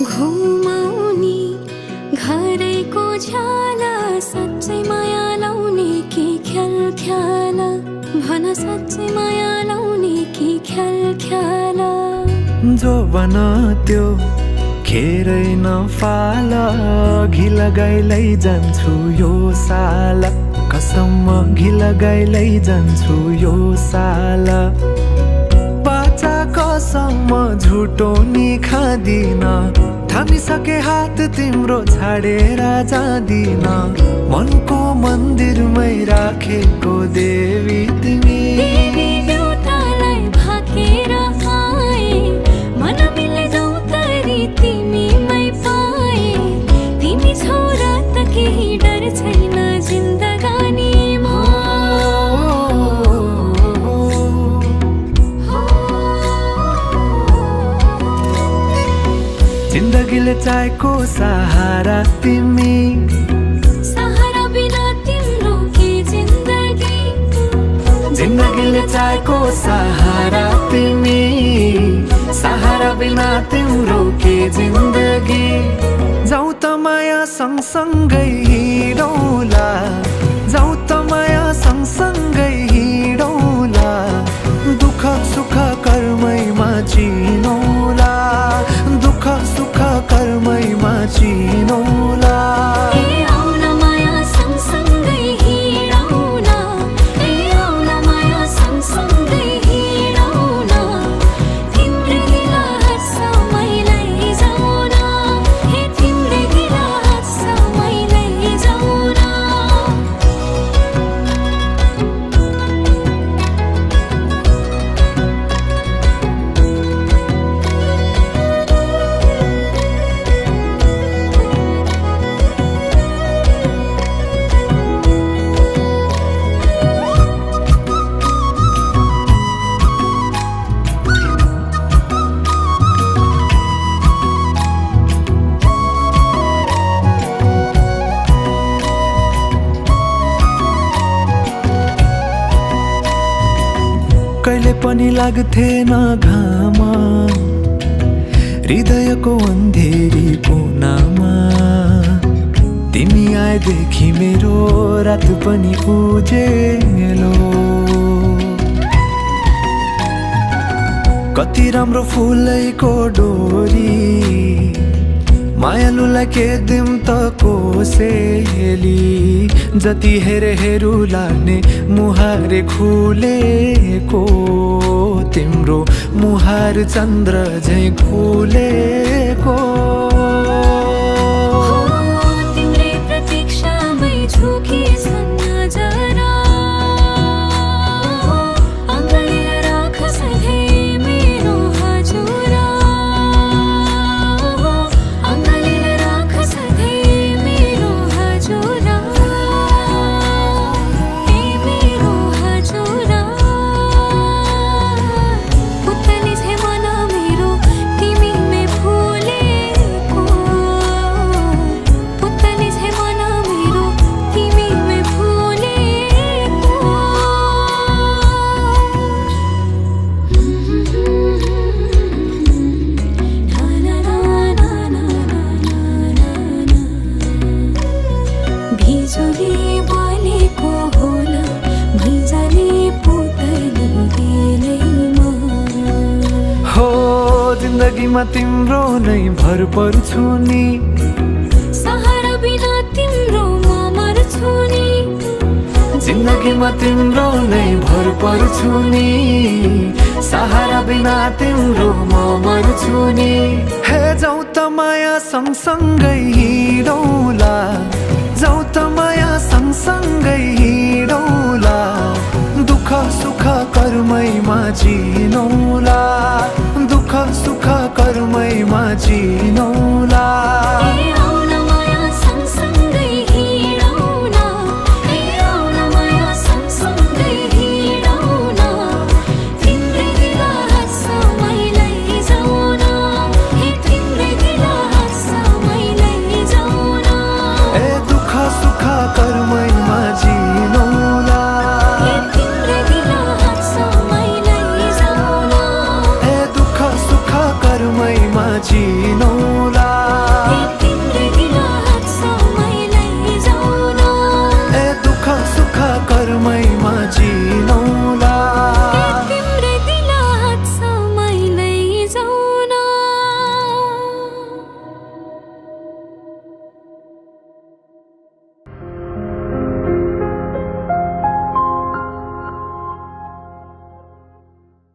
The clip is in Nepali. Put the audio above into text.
घुमाउने घरैको झ्याला साँच्चै माया लाउने कि ख्याल ख्याला भन साँच्चै माया लाउने कि ख्याल ख्याला जो बन त्यो खेरै नफाल घि लगाइलै जान्छु यो साल कसम घि लगाइलै जान्छु यो साल बाचा कसम झुटो नि खादिन थामिसके हात तिम्रो छाडेर जादिन मनको मन्दिरमै राखेको देवी तिमी देउतालाई भाकेर आए मन मिले जाउँ तरी तिमीमै पाए तिमी छोरा त केही डर छैन जिन्दगानीमा जिन्दगीले चाहेको सहारा तिमी सहारा बिना तिम्रो के जिन्दगी जिन्दगीले चाहेको सहारा तिमी सहारा बिना तिम्रो के जिन्दगी जाउँ त माया सँगसँगै हिँडौँला जाउँ त माया सँगसँगै हिँडौँला दुःख सुख कर्मैमा चिनौला दुःख सुख कर्मैमा चिनौला कहिले पनि लाग्थेन घाम हृदयको अन्धेरी कोनामा तिमी आएदेखि मेरो रात पनि उजेलो कति राम्रो फुलैको डोरी मायालुलाई के दिम त कोसेली जति हेरे हेरु लाग्ने मुहारे खुलेको तिम्रो मुहार चन्द्र झै खुलेको तिम्रै प्रतीक्षामै झुकी नजरा अङ्गालेर राख सधैँ मेरो हजुरा अङ्गालेर राख सधैँ मेरो हजुरा ए मेरो हजुरा पुतली झै मन मेरो तिमीमै फुलेको पुतली झै मन मेरो तिमीमै फुलेको बिजुली बलेको होला भैजाले पुतली बेलैमा हो जिन्दगीमा तिम्रो नै भर पर्छु नि सहारा बिना तिम्रो म मर्छु नि जिन्दगीमा तिम्रो नै भर पर्छु नि सहारा बिना तिम्रो म मर्छु नि हे जाउँ त माया सँगसँगै हिँडौँला जाउँ त माया सँगसँगै हिँडौँला दुःख सुख कर्मैमा चिनौला दुःख सुख कर्मैमा चिनौला